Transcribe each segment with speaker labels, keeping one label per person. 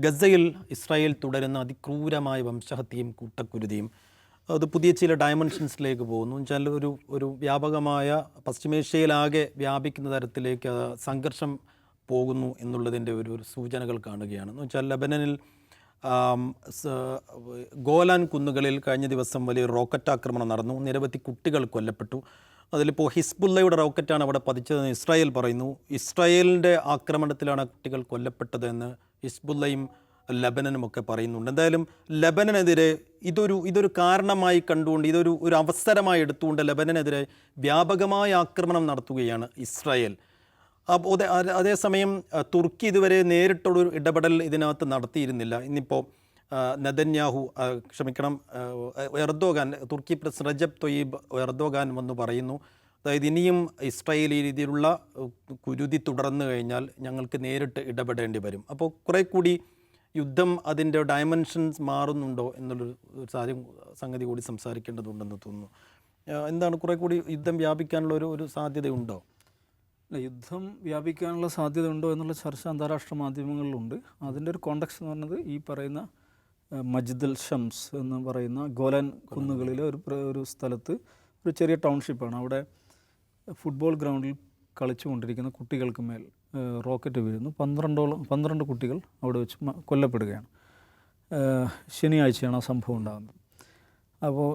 Speaker 1: ഗസയിൽ ഇസ്രായേൽ തുടരുന്ന അതിക്രൂരമായ വംശഹത്യയും കൂട്ടക്കുരുതിയും അത് പുതിയ ചില ഡയമെൻഷൻസിലേക്ക് പോകുന്നു വെച്ചാൽ ഒരു വ്യാപകമായ പശ്ചിമേഷ്യയിലാകെ വ്യാപിക്കുന്ന തരത്തിലേക്ക് സംഘർഷം പോകുന്നു എന്നുള്ളതിൻ്റെ ഒരു സൂചനകൾ കാണുകയാണ് എന്ന് വെച്ചാൽ ലബനനിൽ ഗോലാൻ കുന്നുകളിൽ കഴിഞ്ഞ ദിവസം വലിയ റോക്കറ്റ് ആക്രമണം നടന്നു. നിരവധി കുട്ടികൾ കൊല്ലപ്പെട്ടു. അതിലിപ്പോൾ ഹിസ്ബുള്ളയുടെ റോക്കറ്റാണ് അവിടെ പതിച്ചതെന്ന് ഇസ്രായേൽ പറയുന്നു. ഇസ്രായേലിൻ്റെ ആക്രമണത്തിലാണ് കുട്ടികൾ കൊല്ലപ്പെട്ടതെന്ന് ഹിസ്ബുള്ളയും ലബനനുമൊക്കെ പറയുന്നുണ്ട്. എന്തായാലും ലബനനെതിരെ ഇതൊരു കാരണമായി കണ്ടുകൊണ്ട് ഒരു അവസരമായി എടുത്തുകൊണ്ട് ലബനനെതിരെ വ്യാപകമായ ആക്രമണം നടത്തുകയാണ് ഇസ്രായേൽ. അപ്പോൾ അതേസമയം തുർക്കി ഇതുവരെ നേരിട്ടൊരു ഇടപെടൽ ഇതിനകത്ത് നടത്തിയിരുന്നില്ല. ഇന്നിപ്പോൾ എർദോഗാൻ, തുർക്കി പ്രസിഡന്റ് റജബ് തൊയ്യിബ് എർദോഗാൻ വന്ന് പറയുന്നു, അതായത് ഇനിയും ഇസ്രായേലി രീതിയിലുള്ള കുരുതി തുടർന്നു കഴിഞ്ഞാൽ ഞങ്ങൾക്ക് നേരിട്ട് ഇടപെടേണ്ടി വരും. അപ്പോൾ കുറേ കൂടി യുദ്ധം അതിൻ്റെ ഡയമെൻഷൻസ് മാറുന്നുണ്ടോ എന്നുള്ളൊരു സംഗതി കൂടി സംസാരിക്കേണ്ടതുണ്ടെന്ന് തോന്നുന്നു. എന്താണ്, കുറേ കൂടി യുദ്ധം വ്യാപിക്കാനുള്ള ഒരു സാധ്യതയുണ്ടോ?
Speaker 2: യുദ്ധം വ്യാപിക്കാനുള്ള സാധ്യത ഉണ്ടോ എന്നുള്ള ചർച്ച അന്താരാഷ്ട്ര മാധ്യമങ്ങളിലുണ്ട്. അതിൻ്റെ ഒരു കോണ്ടക്സ്റ്റ് എന്ന് പറയുന്നത് ഈ പറയുന്ന മജ്ദൽ ഷംസ് എന്ന് പറയുന്ന ഗോലാൻ കുന്നുകളിലെ ഒരു സ്ഥലത്ത് ഒരു ചെറിയ ടൗൺഷിപ്പാണ്. അവിടെ ഫുട്ബോൾ ഗ്രൗണ്ടിൽ കളിച്ചുകൊണ്ടിരിക്കുന്ന കുട്ടികൾക്ക് മേൽ റോക്കറ്റ് വീഴുന്നു. 12 കുട്ടികൾ അവിടെ വെച്ച് കൊല്ലപ്പെടുകയാണ്. ശനിയാഴ്ചയാണ് ആ സംഭവം ഉണ്ടാകുന്നത്. അപ്പോൾ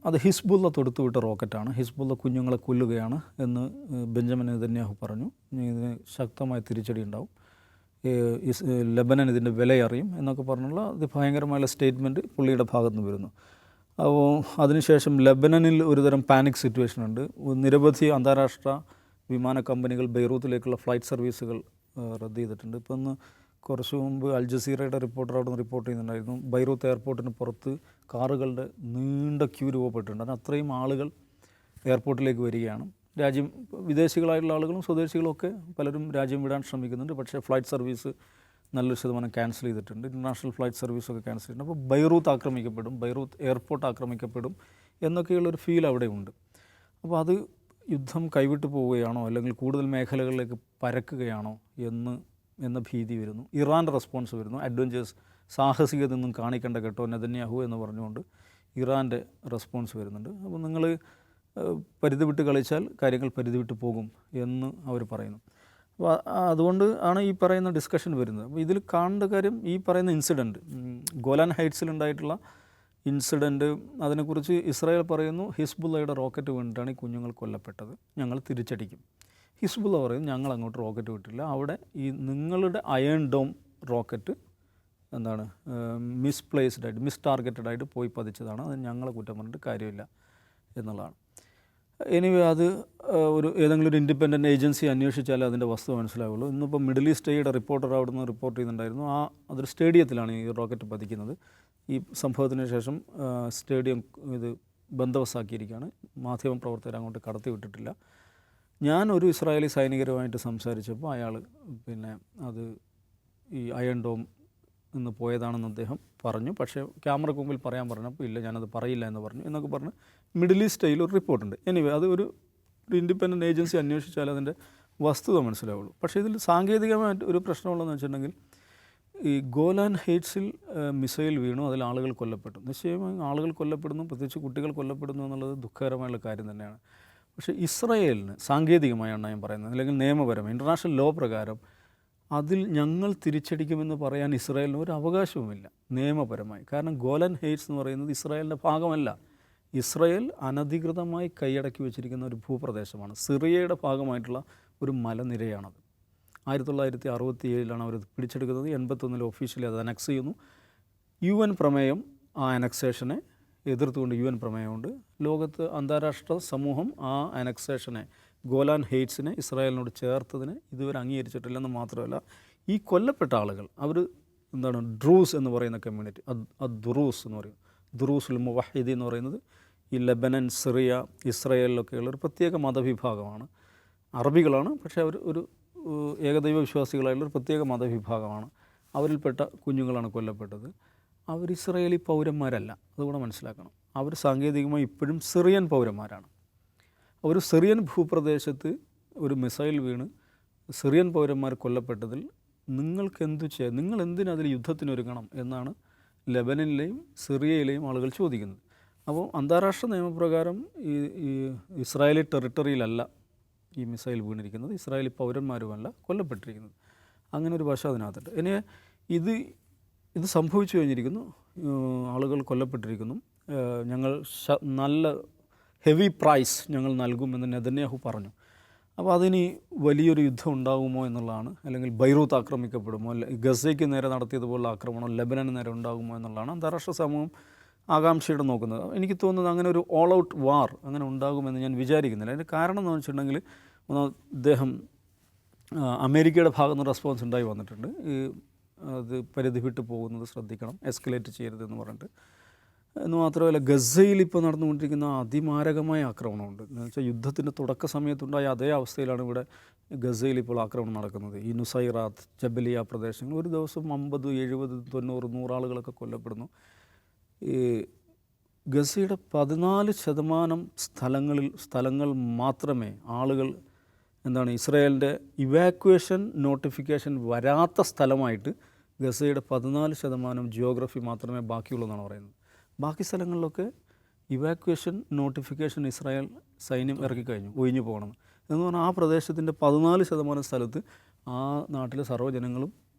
Speaker 2: അത് ഹിസ്ബുള്ള തൊടുത്തുവിട്ട റോക്കറ്റാണ്. ഹിസ്ബുള്ള കുഞ്ഞുങ്ങളെ കൊല്ലുകയാണ് എന്ന് ബെഞ്ചമിൻ നെതന്യാഹു പറഞ്ഞു. ഇതിന് ശക്തമായ തിരിച്ചടി ഉണ്ടാവും, ലബനൻ ഇതിൻ്റെ വിലയറിയും എന്നൊക്കെ പറഞ്ഞുള്ള അതിഭയങ്കരമായ സ്റ്റേറ്റ്മെൻറ്റ് പുള്ളിയുടെ ഭാഗത്ത് നിന്ന് വരുന്നു. അപ്പോൾ അതിനുശേഷം ലബനനിൽ ഒരുതരം പാനിക് സിറ്റുവേഷൻ ഉണ്ട്. നിരവധി അന്താരാഷ്ട്ര വിമാന കമ്പനികൾ ബെയ്റൂത്തിലേക്കുള്ള ഫ്ലൈറ്റ് സർവീസുകൾ റദ്ദ് ചെയ്തിട്ടുണ്ട്. ഇപ്പോൾ ഒന്ന് കുറച്ച് മുമ്പ് അൽ ജസീറയുടെ റിപ്പോർട്ടർ അവിടെ നിന്ന് റിപ്പോർട്ട് ചെയ്യുന്നുണ്ടായിരുന്നു, ബൈറൂത്ത് എയർപോർട്ടിന് പുറത്ത് കാറുകളുടെ നീണ്ട ക്യൂ രൂപപ്പെട്ടിട്ടുണ്ട്. അതിന് അത്രയും ആളുകൾ എയർപോർട്ടിലേക്ക് വരികയാണ്. വിദേശികളായിട്ടുള്ള ആളുകളും സ്വദേശികളും ഒക്കെ പലരും രാജ്യം വിടാൻ ശ്രമിക്കുന്നുണ്ട്. പക്ഷേ ഫ്ലൈറ്റ് സർവീസ് നല്ലൊരു ശതമാനം ക്യാൻസൽ ചെയ്തിട്ടുണ്ട്. ഇൻ്റർനാഷണൽ ഫ്ലൈറ്റ് സർവീസൊക്കെ ക്യാൻസൽ ചെയ്തിട്ടുണ്ട്. അപ്പോൾ ബൈറൂത്ത് ആക്രമിക്കപ്പെടും, ബൈറൂത്ത് എയർപോർട്ട് ആക്രമിക്കപ്പെടും എന്നൊക്കെയുള്ളൊരു ഫീൽ അവിടെ ഉണ്ട്. അപ്പോൾ അത് യുദ്ധം കൈവിട്ടു പോവുകയാണോ അല്ലെങ്കിൽ കൂടുതൽ മേഖലകളിലേക്ക് പരക്കുകയാണോ എന്ന ഭീതി വരുന്നു. ഇറാൻ്റെ റെസ്പോൺസ് വരുന്നു. അഡ്വഞ്ചേഴ്സ്, സാഹസികതയൊന്നും കാണിക്കേണ്ട കേട്ടോ നെതന്യാഹു എന്ന് പറഞ്ഞുകൊണ്ട് ഇറാൻ്റെ റെസ്പോൺസ് വരുന്നുണ്ട്. അപ്പോൾ നിങ്ങൾ പരിധി വിട്ട് കളിച്ചാൽ കാര്യങ്ങൾ പരിധി വിട്ട് പോകും എന്ന് അവർ പറയുന്നു. അപ്പോൾ അതുകൊണ്ട് ആണ് ഈ പറയുന്ന ഡിസ്കഷൻ വരുന്നത്. അപ്പോൾ ഇതിൽ കാണേണ്ട കാര്യം ഈ പറയുന്ന ഇൻസിഡൻറ്റ്, ഗോലാൻ ഹൈറ്റ്സിലുണ്ടായിട്ടുള്ള ഇൻസിഡൻറ്റ്, അതിനെക്കുറിച്ച് ഇസ്രായേൽ പറയുന്നു ഹിസ്ബുള്ളയുടെ റോക്കറ്റ് വീണിട്ടാണ് ഈ കുഞ്ഞുങ്ങൾ കൊല്ലപ്പെട്ടത്, ഞങ്ങൾ തിരിച്ചടിക്കും. ഹിസ്ബുള്ള പറയും ഞങ്ങൾ അങ്ങോട്ട് റോക്കറ്റ് വിട്ടില്ല, അവിടെ ഈ നിങ്ങളുടെ അയൺ ഡോം റോക്കറ്റ് മിസ്പ്ലേസ്ഡ് ആയിട്ട് മിസ് ആയിട്ട് പോയി പതിച്ചതാണ്, അത് ഞങ്ങളെ കുറ്റം പറഞ്ഞിട്ട് കാര്യമില്ല എന്നുള്ളതാണ്. എനിവേ അത് ഏതെങ്കിലും ഒരു ഇൻഡിപെൻഡൻറ്റ് ഏജൻസി അന്വേഷിച്ചാലേ അതിൻ്റെ വസ്തുത മനസ്സിലാവുള്ളൂ. ഇന്നിപ്പോൾ മിഡിൽ ഈസ്റ്റ് ഐയുടെ റിപ്പോർട്ടർ അവിടെ നിന്ന് റിപ്പോർട്ട് ചെയ്യുന്നുണ്ടായിരുന്നു, അതൊരു സ്റ്റേഡിയത്തിലാണ് ഈ റോക്കറ്റ് പതിക്കുന്നത്. ഈ സംഭവത്തിന് ശേഷം സ്റ്റേഡിയം ഇത് ബന്ദോബസ്താക്കിയിരിക്കുകയാണ്. മാധ്യമപ്രവർത്തകർ അങ്ങോട്ട് കടത്തി വിട്ടിട്ടില്ല. ഞാനൊരു ഇസ്രായേലി സൈനികരുമായിട്ട് സംസാരിച്ചപ്പോൾ അയാൾ അത് ഈ അയൺ ഡോം നിന്ന് പോയതാണെന്ന് അദ്ദേഹം പറഞ്ഞു. പക്ഷേ ക്യാമറയ്ക്ക് മുമ്പിൽ പറയാൻ പറഞ്ഞപ്പോൾ ഇല്ല, ഞാനത് പറയില്ല എന്ന് പറഞ്ഞു എന്നൊക്കെ പറഞ്ഞ് മിഡിൽ ഈസ്റ്റ് ഐയിൽ ഒരു റിപ്പോർട്ടുണ്ട്. എനിവേ അത് ഒരു ഇൻഡിപെൻഡൻറ്റ് ഏജൻസി അന്വേഷിച്ചാൽ അതിൻ്റെ വസ്തുത മനസ്സിലാവുള്ളൂ. പക്ഷേ ഇതിൽ സാങ്കേതികമായിട്ട് ഒരു പ്രശ്നമുള്ളതെന്ന് വെച്ചിട്ടുണ്ടെങ്കിൽ ഈ ഗോലാൻ ഹൈറ്റ്സിൽ മിസൈൽ വീണു, അതിൽ ആളുകൾ കൊല്ലപ്പെട്ടു. നിശ്ചയമായും ആളുകൾ കൊല്ലപ്പെടുന്നു, പ്രത്യേകിച്ച് കുട്ടികൾ കൊല്ലപ്പെടുന്നു എന്നുള്ളത് ദുഃഖകരമായുള്ള കാര്യം തന്നെയാണ്. പക്ഷേ ഇസ്രായേലിന് സാങ്കേതികമായാണ് ഞാൻ പറയുന്നത്, അല്ലെങ്കിൽ നിയമപരമായി ഇൻ്റർനാഷണൽ ലോ പ്രകാരം അതിൽ ഞങ്ങൾ തിരിച്ചടിക്കുമെന്ന് പറയാൻ ഇസ്രായേലിന് ഒരു അവകാശവുമില്ല നിയമപരമായി. കാരണം ഗോലാൻ ഹൈറ്റ്സ് എന്ന് പറയുന്നത് ഇസ്രായേലിൻ്റെ ഭാഗമല്ല. ഇസ്രായേൽ അനധികൃതമായി കൈയടക്കി വെച്ചിരിക്കുന്ന ഒരു ഭൂപ്രദേശമാണ്. സിറിയയുടെ ഭാഗമായിട്ടുള്ള ഒരു മലനിരയാണത്. 1967 അവർ പിടിച്ചെടുക്കുന്നത്. 81 ഒഫീഷ്യലി അത് അനക്സ് ചെയ്യുന്നു. UN പ്രമേയം ആ അനക്സേഷനെ എതിർത്തുകൊണ്ട് UN പ്രമേയമുണ്ട്. ലോകത്ത് അന്താരാഷ്ട്ര സമൂഹം ആ അനക്സേഷനെ, ഗോലാൻ ഹൈറ്റ്സിനെ ഇസ്രായേലിനോട് ചേർത്തതിനെ ഇതുവരെ അംഗീകരിച്ചിട്ടില്ലെന്ന് മാത്രമല്ല, ഈ കൊല്ലപ്പെട്ട ആളുകൾ അവർ ഡ്രൂസ് എന്ന് പറയുന്ന കമ്മ്യൂണിറ്റി, ദുറൂസ് എന്ന് പറയും, ദുറൂസുൽ മുവഹിദി എന്ന് പറയുന്നത് ഈ ലബനൻ, സിറിയ, ഇസ്രായേലിലൊക്കെയുള്ള ഒരു പ്രത്യേക മതവിഭാഗമാണ്. അറബികളാണ്, പക്ഷേ അവർ ഒരു ഏകദൈവ വിശ്വാസികളായുള്ള ഒരു പ്രത്യേക മതവിഭാഗമാണ്. അവരിൽപ്പെട്ട കുഞ്ഞുങ്ങളാണ് കൊല്ലപ്പെട്ടത്. അവർ ഇസ്രായേലി പൗരന്മാരല്ല, അതുകൂടെ മനസ്സിലാക്കണം. അവർ സാങ്കേതികമായി ഇപ്പോഴും സിറിയൻ പൗരന്മാരാണ്. ഒരു സിറിയൻ ഭൂപ്രദേശത്ത് ഒരു മിസൈൽ വീണ് സിറിയൻ പൗരന്മാർ കൊല്ലപ്പെട്ടതിൽ നിങ്ങൾക്ക് എന്തു ചെയ്യാം, നിങ്ങൾ എന്തിനതിൽ യുദ്ധത്തിനൊരുങ്ങണം എന്നാണ് ലെബനനിലെയും സിറിയയിലെയും ആളുകൾ ചോദിക്കുന്നത്. അപ്പോൾ അന്താരാഷ്ട്ര നിയമപ്രകാരം ഈ ഇസ്രായേലി ടെറിട്ടറിയിലല്ല ഈ മിസൈൽ വീണിരിക്കുന്നത്, ഇസ്രായേലി പൗരന്മാരുമല്ല കൊല്ലപ്പെട്ടിരിക്കുന്നത്. അങ്ങനെ ഒരു വശം അതിനകത്തുണ്ട്. ഇനി ഇത് സംഭവിച്ചു കഴിഞ്ഞിരിക്കുന്നു, ആളുകൾ കൊല്ലപ്പെട്ടിരിക്കുന്നു, ഞങ്ങൾ നല്ല ഹെവി പ്രൈസ് ഞങ്ങൾ നൽകുമെന്ന് നെതന്യാഹു പറഞ്ഞു. അപ്പോൾ അതിന് വലിയൊരു യുദ്ധം ഉണ്ടാകുമോ എന്നുള്ളതാണ്, അല്ലെങ്കിൽ ബൈറൂത്ത് ആക്രമിക്കപ്പെടുമോ, ഗസയ്ക്ക് നേരെ നടത്തിയതുപോലുള്ള ആക്രമണം ലെബനന് നേരെ ഉണ്ടാകുമോ എന്നുള്ളതാണ് അന്താരാഷ്ട്ര സമൂഹം ആകാംക്ഷയോടെ നോക്കുന്നത്. എനിക്ക് തോന്നുന്നത് അങ്ങനെ ഒരു ഓൾ ഔട്ട് വാർ അങ്ങനെ ഉണ്ടാകുമെന്ന് ഞാൻ വിചാരിക്കുന്നില്ല. അതിൻ്റെ കാരണം എന്ന് വെച്ചിട്ടുണ്ടെങ്കിൽ അദ്ദേഹം അമേരിക്കയുടെ ഭാഗത്ത് നിന്ന് റെസ്പോൺസ് ഉണ്ടായി വന്നിട്ടുണ്ട്. അത് പരിധി വിട്ട് പോകുന്നത് ശ്രദ്ധിക്കണം, എസ്കലേറ്റ് ചെയ്യരുതെന്ന് പറഞ്ഞിട്ട്. എന്ന് മാത്രമല്ല, ഗസയിൽ ഇപ്പോൾ നടന്നുകൊണ്ടിരിക്കുന്ന അതിമാരകമായ ആക്രമണമുണ്ട്. എന്ന് വെച്ചാൽ യുദ്ധത്തിൻ്റെ തുടക്ക സമയത്തുണ്ടായ അതേ അവസ്ഥയിലാണ് ഇവിടെ ഗസയിൽ ഇപ്പോൾ ആക്രമണം നടക്കുന്നത്. ഈ നുസൈറാത്ത്, ജബലിയ പ്രദേശങ്ങൾ ഒരു ദിവസം 50, 70, 90, 100 ആളുകളൊക്കെ കൊല്ലപ്പെടുന്നു. ഈ ഗസയുടെ 14% സ്ഥലങ്ങൾ മാത്രമേ ആളുകൾ ഇസ്രായേലിൻ്റെ ഇവാക്വേഷൻ നോട്ടിഫിക്കേഷൻ വരാത്ത സ്ഥലമായിട്ട് ഗസയുടെ 14% ജിയോഗ്രഫി മാത്രമേ ബാക്കിയുള്ളൂ എന്നാണ് പറയുന്നത്. ബാക്കി സ്ഥലങ്ങളിലൊക്കെ ഇവാക്വേഷൻ നോട്ടിഫിക്കേഷൻ ഇസ്രായേൽ സൈന്യം ഇറക്കിക്കഴിഞ്ഞു, ഒഴിഞ്ഞു പോകണം എന്ന് പറഞ്ഞാൽ ആ പ്രദേശത്തിൻ്റെ 14% സ്ഥലത്ത് ആ നാട്ടിലെ സർവ്വജനങ്ങളും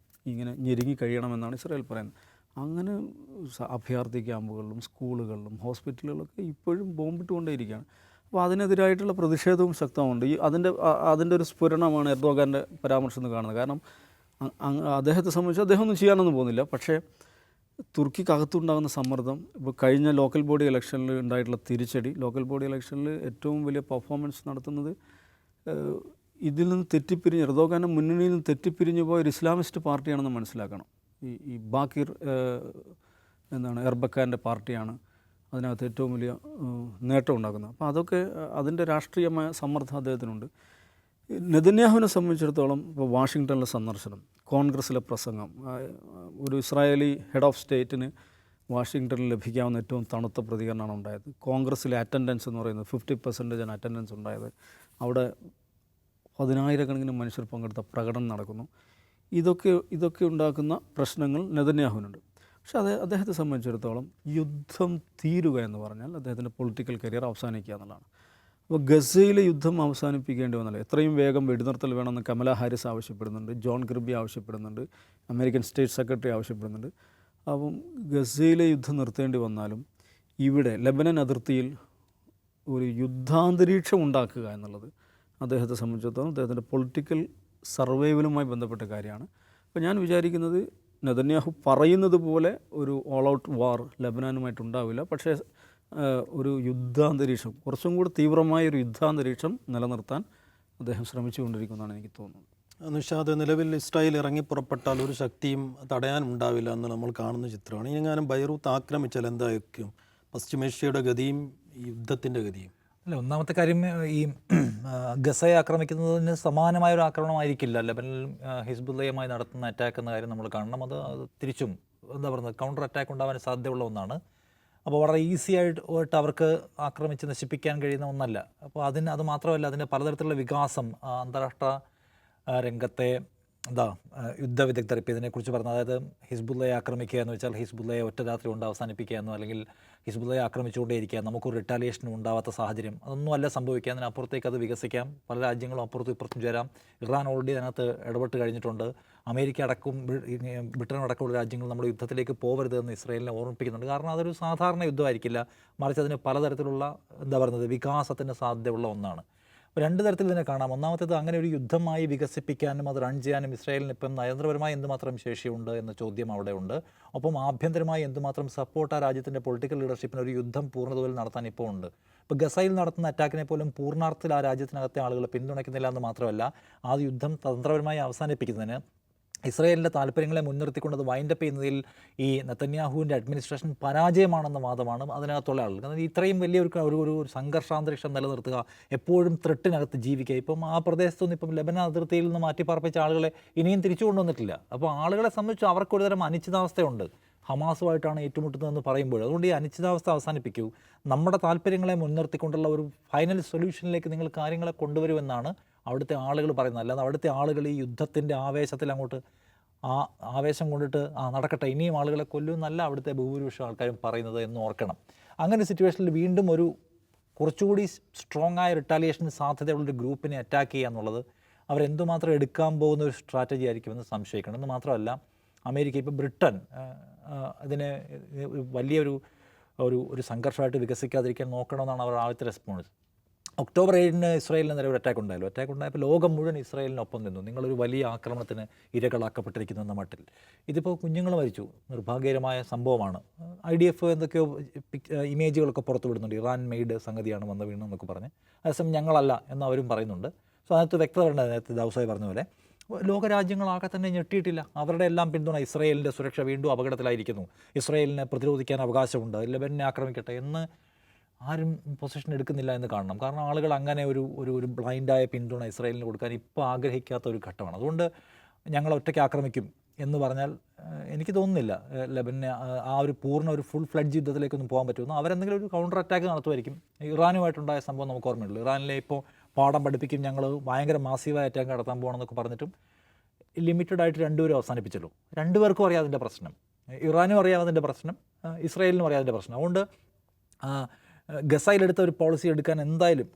Speaker 2: ഇങ്ങനെ ഞെരുങ്ങി കഴിയണമെന്നാണ് ഇസ്രായേൽ പറയുന്നത്. അങ്ങനെ അഭയാർത്ഥി ക്യാമ്പുകളിലും സ്കൂളുകളിലും ഹോസ്പിറ്റലുകളിലൊക്കെ ഇപ്പോഴും ബോംബിട്ടുകൊണ്ടേയിരിക്കുകയാണ്. അപ്പോൾ അതിനെതിരായിട്ടുള്ള പ്രതിഷേധവും ശക്തമുണ്ട്. അതിൻ്റെ ഒരു സ്ഫുരണമാണ് എർദോഗാൻ്റെ പരാമർശം എന്ന് കാണുന്നത്. കാരണം അദ്ദേഹത്തെ സംബന്ധിച്ച് അദ്ദേഹം ഒന്നും ചെയ്യാനൊന്നും പോകുന്നില്ല, പക്ഷേ തുർക്കിക്കകത്തുണ്ടാകുന്ന സമ്മർദ്ദം, ഇപ്പോൾ കഴിഞ്ഞ ലോക്കൽ ബോഡി ഇലക്ഷനിൽ ഉണ്ടായിട്ടുള്ള തിരിച്ചടി, ലോക്കൽ ബോഡി ഇലക്ഷനിൽ ഏറ്റവും വലിയ പെർഫോമൻസ് നടത്തുന്നത് ഇതിൽ നിന്ന് തെറ്റിപ്പിരിഞ്ഞ് എർദോഗാൻ്റെ മുന്നണിയിൽ നിന്ന് തെറ്റിപ്പിരിഞ്ഞു പോയ ഒരു ഇസ്ലാമിസ്റ്റ് പാർട്ടിയാണെന്ന് മനസ്സിലാക്കണം. ഈ ബാക്കിർ എർബക്കാൻ്റെ പാർട്ടിയാണ് അതിനകത്ത് ഏറ്റവും വലിയ നേട്ടം ഉണ്ടാക്കുന്നത്. അപ്പോൾ അതൊക്കെ അതിൻ്റെ രാഷ്ട്രീയമായ സമ്മർദ്ദം അദ്ദേഹത്തിനുണ്ട്. നെതന്യാഹുവിനെ സംബന്ധിച്ചിടത്തോളം ഇപ്പോൾ വാഷിങ്ടണിലെ സന്ദർശനം, കോൺഗ്രസ്സിലെ പ്രസംഗം, ഒരു ഇസ്രായേലി ഹെഡ് ഓഫ് സ്റ്റേറ്റിന് വാഷിങ്ടണിൽ ലഭിക്കാവുന്ന ഏറ്റവും തണുത്ത പ്രതികരണമാണ് ഉണ്ടായത്. കോൺഗ്രസ്സിലെ അറ്റൻഡൻസ് എന്ന് പറയുന്നത് 50% അറ്റൻഡൻസ് ഉണ്ടായത്. അവിടെ 10,000 മനുഷ്യർ പങ്കെടുത്ത പ്രകടനം നടക്കുന്നു. ഇതൊക്കെ ഉണ്ടാക്കുന്ന പ്രശ്നങ്ങൾ നെതന്യാഹുവിനുണ്ട്. പക്ഷേ അദ്ദേഹത്തെ സംബന്ധിച്ചിടത്തോളം യുദ്ധം തീരുക എന്ന് പറഞ്ഞാൽ അദ്ദേഹത്തിൻ്റെ പൊളിറ്റിക്കൽ കരിയർ അവസാനിക്കുക എന്നുള്ളതാണ്. അപ്പോൾ ഗസയിലെ യുദ്ധം അവസാനിപ്പിക്കേണ്ടി വന്നല്ലോ, എത്രയും വേഗം വെടിനിർത്തൽ വേണമെന്ന് കമല ഹാരിസ് ആവശ്യപ്പെടുന്നുണ്ട്, ജോൺ കിർബി ആവശ്യപ്പെടുന്നുണ്ട്, അമേരിക്കൻ സ്റ്റേറ്റ് സെക്രട്ടറി ആവശ്യപ്പെടുന്നുണ്ട്. അപ്പം ഗസയിലെ യുദ്ധം നിർത്തേണ്ടി വന്നാലും ഇവിടെ ലെബനൻ അതിർത്തിയിൽ ഒരു യുദ്ധാന്തരീക്ഷം ഉണ്ടാക്കുക എന്നുള്ളത് അദ്ദേഹത്തെ സംബന്ധിച്ചിടത്തോളം അദ്ദേഹത്തിൻ്റെ പൊളിറ്റിക്കൽ സർവൈവലുമായി ബന്ധപ്പെട്ട കാര്യമാണ്. അപ്പോൾ ഞാൻ വിചാരിക്കുന്നത് നെതന്യാഹു പറയുന്നത് പോലെ ഒരു ഓൾ ഔട്ട് വാർ ലെബനാനുമായിട്ടുണ്ടാവില്ല, പക്ഷേ ഒരു യുദ്ധാന്തരീക്ഷം, കുറച്ചും കൂടി തീവ്രമായ ഒരു യുദ്ധാന്തരീക്ഷം നിലനിർത്താൻ അദ്ദേഹം ശ്രമിച്ചുകൊണ്ടിരിക്കുന്നതാണ് എനിക്ക് തോന്നുന്നത്.
Speaker 1: നിഷാദ്, നിലവിൽ ഇസ്രായേൽ ഇറങ്ങി പുറപ്പെട്ടാൽ ഒരു ശക്തിയും തടയാനുണ്ടാവില്ല എന്ന് നമ്മൾ കാണുന്ന ചിത്രമാണ്. ഇനിയെങ്ങാനും ബൈറൂത്ത് ആക്രമിച്ചാൽ എന്തായിരിക്കും പശ്ചിമേഷ്യയുടെ ഗതിയും യുദ്ധത്തിൻ്റെ ഗതിയും?
Speaker 3: അല്ല, ഒന്നാമത്തെ കാര്യം, ഈ ഗസയെ ആക്രമിക്കുന്നതിന് സമാനമായ ഒരു ആക്രമണമായിരിക്കില്ല ലെബനിൽ ഹിസ്ബുള്ളയുമായി നടത്തുന്ന അറ്റാക്ക് എന്ന കാര്യം നമ്മൾ കാണണം. അത് തിരിച്ചും കൗണ്ടർ അറ്റാക്ക് ഉണ്ടാവാൻ സാധ്യതയുള്ള ഒന്നാണ്. അപ്പോൾ വളരെ ഈസി ആയിട്ട് അവർക്ക് ആക്രമിച്ച് നശിപ്പിക്കാൻ കഴിയുന്ന ഒന്നല്ല. അപ്പോൾ അത് മാത്രമല്ല, അതിൻ്റെ പലതരത്തിലുള്ള വികാസം അന്താരാഷ്ട്ര രംഗത്തെ യുദ്ധ വിദഗ്ധർ ഇപ്പോൾ ഇതിനെക്കുറിച്ച് പറഞ്ഞു. അതായത് ഹിസ്ബുള്ളയെ ആക്രമിക്കുക എന്ന് വെച്ചാൽ ഹിസ്ബുള്ളയെ ഒറ്റ രാത്രി കൊണ്ട് അവസാനിപ്പിക്കുക എന്നോ, അല്ലെങ്കിൽ ഹിസ്ബുള്ളയെ ആക്രമിച്ചുകൊണ്ടേയിരിക്കുക, നമുക്കൊരു റിട്ടാലിയേഷനും ഉണ്ടാവാത്ത സാഹചര്യം, അതൊന്നും അല്ല സംഭവിക്കുക. അതിനപ്പുറത്തേക്ക് അത് വികസിക്കാം, പല രാജ്യങ്ങളും അപ്പുറത്തും ഇപ്പുറത്തും ചേരാം. ഇറാൻ ഓൾറെഡി അതിനകത്ത് ഇടപെട്ട് കഴിഞ്ഞിട്ടുണ്ട്. അമേരിക്ക അടക്കം ബ്രിട്ടൻ അടക്കമുള്ള രാജ്യങ്ങൾ നമ്മുടെ യുദ്ധത്തിലേക്ക് പോകരുതെന്ന് ഇസ്രായേലിനെ ഓർമ്മിപ്പിക്കുന്നുണ്ട്. കാരണം അതൊരു സാധാരണ യുദ്ധമായിരിക്കില്ല, മറിച്ച് അതിന് പലതരത്തിലുള്ള വികാസത്തിന് സാധ്യതയുള്ള ഒന്നാണ്. അപ്പോൾ രണ്ട് തരത്തിൽ ഇതിനെ കാണാം. ഒന്നാമത്തേത്, അങ്ങനെ ഒരു യുദ്ധമായി വികസിപ്പിക്കാനും അത് റൺ ചെയ്യാനും ഇസ്രായേലിന് ഇപ്പം നയതന്ത്രപരമായി എന്തുമാത്രം ശേഷിയുണ്ട് എന്ന ചോദ്യം അവിടെ ഉണ്ട്. ഒപ്പം ആഭ്യന്തരമായി എന്തുമാത്രം സപ്പോർട്ട് ആ രാജ്യത്തിൻ്റെ പൊളിറ്റിക്കൽ ലീഡർഷിപ്പിന് ഒരു യുദ്ധം പൂർണ്ണതോതിൽ നടത്താൻ ഇപ്പോൾ ഉണ്ട്. ഇപ്പോൾ ഗസയിൽ നടത്തുന്ന അറ്റാക്കിനെ പോലും പൂർണ്ണാർത്ഥത്തിൽ ആ രാജ്യത്തിനകത്തെ ആളുകൾ പിന്തുണയ്ക്കുന്നില്ല എന്ന് മാത്രമല്ല, ആ യുദ്ധം തന്ത്രപരമായി അവസാനിപ്പിക്കുന്നതിന് ഇസ്രായേലിൻ്റെ താല്പര്യങ്ങളെ മുൻനിർത്തിക്കൊണ്ട് അത് വൈൻഡപ്പ് ചെയ്യുന്നതിൽ ഈ നെതന്യാഹുവിൻ്റെ അഡ്മിനിസ്ട്രേഷൻ പരാജയമാണെന്ന വാദമാണ് അതിനകത്തുള്ള ആളുകൾ. കാരണം ഇത്രയും വലിയൊരു സംഘർഷാന്തരീക്ഷം നിലനിർത്തുക, എപ്പോഴും ത്രെട്ടിനകത്ത് ജീവിക്കുക. ഇപ്പം ആ പ്രദേശത്തുനിന്ന് ഇപ്പം ലെബനൻ അതിർത്തിയിൽ നിന്ന് മാറ്റിപ്പാർപ്പിച്ച ആളുകളെ ഇനിയും തിരിച്ചു കൊണ്ടുവന്നിട്ടില്ല. അപ്പോൾ ആളുകളെ സംബന്ധിച്ച് അവർക്കൊരു തരം അനിശ്ചിതാവസ്ഥയുണ്ട്. ഹമാസുമായിട്ടാണ് ഏറ്റുമുട്ടുന്നതെന്ന് പറയുമ്പോൾ, അതുകൊണ്ട് ഈ അനിശ്ചിതാവസ്ഥ അവസാനിപ്പിക്കൂ, നമ്മുടെ താല്പര്യങ്ങളെ മുൻനിർത്തിക്കൊണ്ടുള്ള ഒരു ഫൈനൽ സൊല്യൂഷനിലേക്ക് നിങ്ങൾ കാര്യങ്ങളെ കൊണ്ടുവരുമെന്നാണ് അവിടുത്തെ ആളുകൾ പറയുന്നത്. അല്ലാതെ അവിടുത്തെ ആളുകൾ ഈ യുദ്ധത്തിൻ്റെ ആവേശത്തിൽ അങ്ങോട്ട് ആ ആവേശം കൊണ്ടിട്ട് നടക്കട്ടെ ഇനിയും ആളുകളെ കൊല്ലുമെന്നല്ല അവിടുത്തെ ഭൂരിപക്ഷം ആൾക്കാരും പറയുന്നത് എന്ന് ഓർക്കണം. അങ്ങനെ സിറ്റുവേഷനിൽ വീണ്ടും ഒരു കുറച്ചുകൂടി സ്ട്രോങ് ആയ റിട്ടാലിയേഷന് സാധ്യതയുള്ളൊരു ഗ്രൂപ്പിനെ അറ്റാക്ക് ചെയ്യുക എന്നുള്ളത് അവരെന്തുമാത്രം എടുക്കാൻ പോകുന്ന ഒരു സ്ട്രാറ്റജി ആയിരിക്കുമെന്ന് സംശയിക്കണം. എന്ന് മാത്രമല്ല അമേരിക്ക, ഇപ്പോൾ ബ്രിട്ടൻ അതിനെ വലിയൊരു ഒരു സംഘർഷമായിട്ട് വികസിക്കാതിരിക്കാൻ നോക്കണമെന്നാണ് അവരുടെ ആദ്യത്തെ റെസ്പോൺസ്. ഒക്ടോബർ 7 ഇസ്രായേലിന് നേരെ ഒരു അറ്റാക്ക് ഉണ്ടായപ്പോൾ ലോകം മുഴുവൻ ഇസ്രായേലിനൊപ്പം നിന്നു. നിങ്ങളൊരു വലിയ ആക്രമണത്തിന് ഇരകളാക്കപ്പെട്ടിരിക്കുന്നു എന്ന മട്ടിൽ. ഇതിപ്പോൾ കുഞ്ഞുങ്ങൾ മരിച്ചു, നിർഭാഗ്യകരമായ സംഭവമാണ്. IDF എന്തൊക്കെയോ ഇമേജുകളൊക്കെ പുറത്തു വിടുന്നുണ്ട്, ഇറാൻ മെയ്ഡ് സംഗതിയാണ് വന്ന് വീണെന്നൊക്കെ പറഞ്ഞ്. അതേസമയം ഞങ്ങളല്ല എന്ന് അവരും പറയുന്നുണ്ട്. സോ അതിനകത്ത് വ്യക്തത വേണ്ടത്, നേരത്തെ ദാവൂസായി പറഞ്ഞ പോലെ ലോകരാജ്യങ്ങളാകെ തന്നെ ഞെട്ടിയിട്ടില്ല. അവരുടെ എല്ലാം പിന്തുണ, ഇസ്രായേലിൻ്റെ സുരക്ഷ വീണ്ടും അപകടത്തിലായിരിക്കുന്നു, ഇസ്രായേലിനെ പ്രതിരോധിക്കാൻ അവകാശമുണ്ട്, ലെബനനെ ആക്രമിക്കട്ടെ എന്ന് ആരും പൊസിഷൻ എടുക്കുന്നില്ല എന്ന് കാണണം. കാരണം ആളുകൾ അങ്ങനെ ഒരു ബ്ലൈൻഡായ പിന്തുണ ഇസ്രായേലിന് കൊടുക്കാൻ ഇപ്പോൾ ആഗ്രഹിക്കാത്ത ഒരു ഘട്ടമാണ്. അതുകൊണ്ട് ഞങ്ങൾ ഒറ്റയ്ക്ക് ആക്രമിക്കും എന്ന് പറഞ്ഞാൽ എനിക്ക് തോന്നുന്നില്ല ലെബനെ ഒരു പൂർണ്ണ ഒരു ഫുൾ ഫ്ലഡ്ജ് യുദ്ധത്തിലേക്കൊന്നും പോകാൻ പറ്റുമെന്ന്. അവരെന്തെങ്കിലും ഒരു കൗണ്ടർ അറ്റാക്ക് നടത്തുമായിരിക്കും. ഇറാനുമായിട്ടുണ്ടായ സംഭവം നമുക്ക് ഓർമ്മയുള്ളൂ. ഇറാനിലെ ഇപ്പോൾ പാഠം പഠിപ്പിക്കും, ഞങ്ങൾ ഭയങ്കര മാസീവായ അറ്റാക്ക് നടത്താൻ പോകണമെന്നൊക്കെ പറഞ്ഞിട്ടും ലിമിറ്റഡ് ആയിട്ട് രണ്ടുപേരും അവസാനിപ്പിച്ചല്ലോ. രണ്ടുപേർക്കും അറിയാം അതിൻ്റെ പ്രശ്നം, ഇറാനും അറിയാം അതിൻ്റെ പ്രശ്നം, ഇസ്രായേലിനും അറിയാം അതിൻ്റെ പ്രശ്നം. അതുകൊണ്ട് ഗസയിലെടുത്ത ഒരു പോളിസി എടുക്കാൻ എന്തായാലും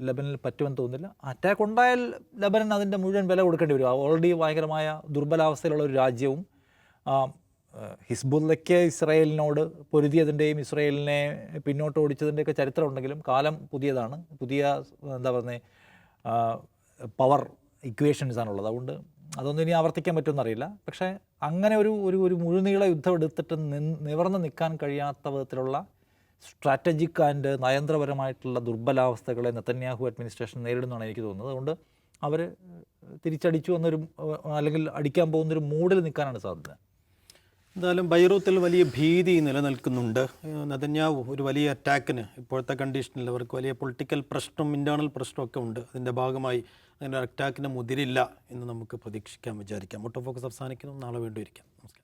Speaker 3: ലെബനിൽ പറ്റുമെന്ന് തോന്നുന്നില്ല. അറ്റാക്ക് ഉണ്ടായാൽ ലെബനൻ അതിൻ്റെ മുഴുവൻ വില കൊടുക്കേണ്ടി വരും. ഓൾറെഡി ഭയങ്കരമായ ദുർബലാവസ്ഥയിലുള്ള ഒരു രാജ്യവും ഹിസ്ബുള്ളയ്ക്ക് ഇസ്രായേലിനോട് പൊരുതിയതിൻ്റെയും ഇസ്രായേലിനെ പിന്നോട്ട് ഓടിച്ചതിൻ്റെയൊക്കെ ചരിത്രം ഉണ്ടെങ്കിലും കാലം പുതിയതാണ്, പുതിയ എന്താ പറയുന്നത് പവർ ഇക്വേഷൻസാണുള്ളത്. അതുകൊണ്ട് അതൊന്നും ഇനി ആവർത്തിക്കാൻ പറ്റുമെന്നറിയില്ല. പക്ഷേ അങ്ങനെ ഒരു മുഴുനീള യുദ്ധം എടുത്തിട്ട് നിവർന്ന് നിൽക്കാൻ കഴിയാത്ത വിധത്തിലുള്ള സ്ട്രാറ്റജിക് ആൻഡ് നയതന്ത്രപരമായിട്ടുള്ള ദുർബലാവസ്ഥകളെ നെതന്യാഹു അഡ്മിനിസ്ട്രേഷൻ നേരിടുന്നതാണ് എനിക്ക് തോന്നുന്നത്. അതുകൊണ്ട് അവർ തിരിച്ചടിച്ചു എന്നൊരു അല്ലെങ്കിൽ അടിക്കാൻ പോകുന്നൊരു മൂഡിൽ നിൽക്കാനാണ് സാധ്യത.
Speaker 1: എന്തായാലും ബൈറൂത്തിൽ വലിയ ഭീതി നിലനിൽക്കുന്നുണ്ട്. നെതന്യാഹു ഒരു വലിയ അറ്റാക്കിന് ഇപ്പോഴത്തെ കണ്ടീഷനിൽ അവർക്ക് വലിയ പൊളിറ്റിക്കൽ പ്രശ്നം, ഇൻറ്റേർണൽ പ്രശ്നമൊക്കെ ഉണ്ട്. അതിൻ്റെ ഭാഗമായി അങ്ങനെ ഒരു അറ്റാക്കിന് മുതിരില്ല എന്ന് നമുക്ക് പ്രതീക്ഷിക്കാം, വിചാരിക്കാം. ഔട്ട് ഓഫ് ഫോക്കസ് അവസാനിക്കുന്നു. നാളെ വീണ്ടും ഇരിക്കാം. നമസ്കാരം.